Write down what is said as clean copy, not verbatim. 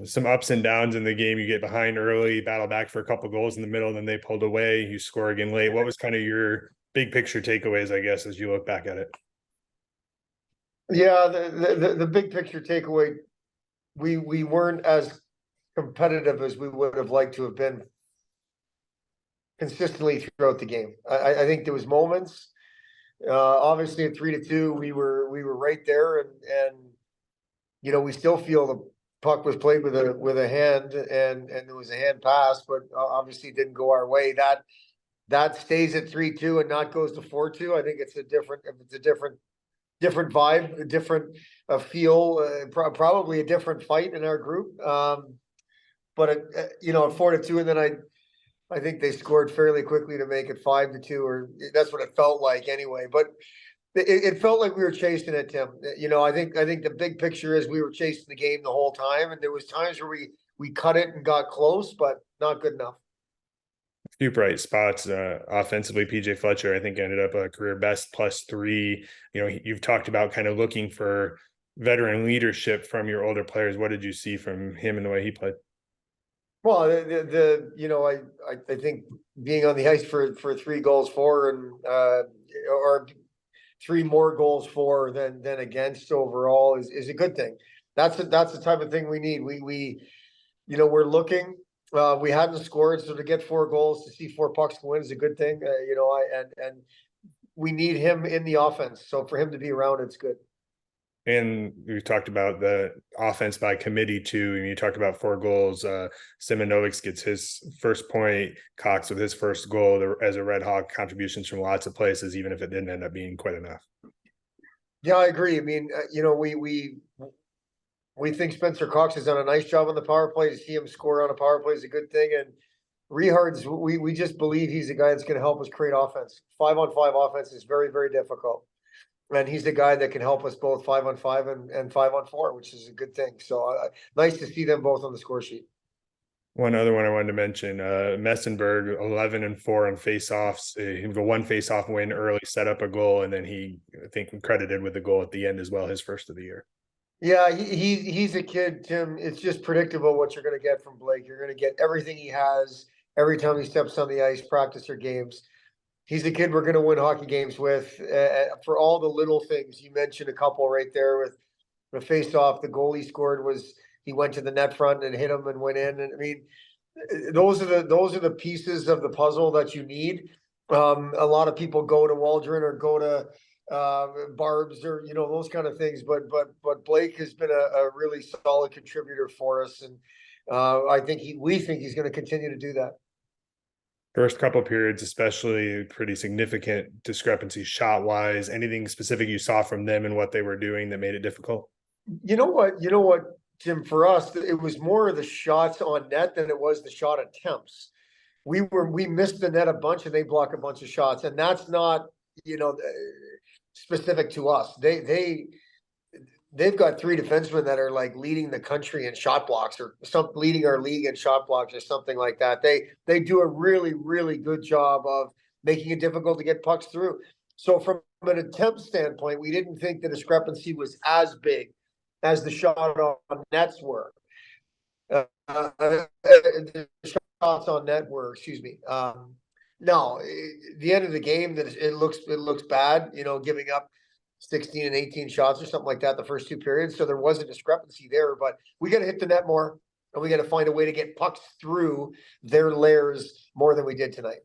some ups and downs in the game. You get behind early, battle back for a couple goals in the middle, and then they pulled away. You score again late. What was kind of your big picture takeaways, I guess, as you look back at it? Yeah, the big picture takeaway, we weren't as competitive as we would have liked to have been consistently throughout the game. I think there was moments. Obviously, at 3-2, we were right there, and we still feel the puck was played with a hand, and there was a hand pass, but obviously it didn't go our way. That stays at 3-2 and not goes to 4-2. I think it's a different vibe, a different feel, probably a different fight in our group. But at 4-2, and then I think they scored fairly quickly to make it 5-2, or that's what it felt like anyway. But it felt like we were chasing it, Tim. I think the big picture is we were chasing the game the whole time, and there was times where we cut it and got close, but not good enough. A few bright spots offensively. PJ Fletcher, I think, ended up a career best +3. You've talked about kind of looking for veteran leadership from your older players. What did you see from him and the way he played? Well, I think being on the ice for 3 goals for, and or 3 more goals for than against overall is a good thing. That's the type of thing we need. We're looking. We hadn't scored, so to get 4 goals, to see 4 pucks to win is a good thing. And we need him in the offense. So for him to be around, it's good. And we talked about the offense by committee too. And you talked about 4 goals. Simonovic gets his first point. Cox with his first goal as a Red Hawk. Contributions from lots of places, even if it didn't end up being quite enough. Yeah, I agree. I mean, we think Spencer Cox has done a nice job on the power play. To see him score on a power play is a good thing. And Rehard's, we just believe he's the guy that's going to help us create offense. 5-on-5 offense is very, very difficult. And he's the guy that can help us both 5-on-5 and 5-on-4, which is a good thing. So nice to see them both on the score sheet. One other one I wanted to mention, Messenberg, 11-4 on faceoffs. He got 1 faceoff win early, set up a goal, and then I think credited with the goal at the end as well, his first of the year. Yeah, he's a kid, Tim. It's just predictable what you're going to get from Blake. You're going to get everything he has every time he steps on the ice, practice or games. He's the kid we're going to win hockey games with for all the little things. You mentioned a couple right there with the face-off. The goal he scored was he went to the net front and hit him and went in. And I mean, those are the pieces of the puzzle that you need. A lot of people go to Waldron or go to Barb's or those kind of things, but Blake has been a really solid contributor for us, and we think he's going to continue to do that. First couple of periods, especially, pretty significant discrepancy shot wise. Anything specific you saw from them and what they were doing that made it difficult? You know what, Jim, for us, it was more of the shots on net than it was the shot attempts. We missed the net a bunch and they block a bunch of shots, and that's not, specific to us. They've got 3 defensemen that are like leading the country in shot blocks, or leading our league in shot blocks, or something like that. They do a really, really good job of making it difficult to get pucks through. So from an attempt standpoint, we didn't think the discrepancy was as big as the shot on nets were. The shots on net were, excuse me. No, the end of the game, that it looks bad, giving up 16 and 18 shots or something like that the first 2 periods. So there was a discrepancy there, but we got to hit the net more, and we got to find a way to get pucks through their layers more than we did tonight.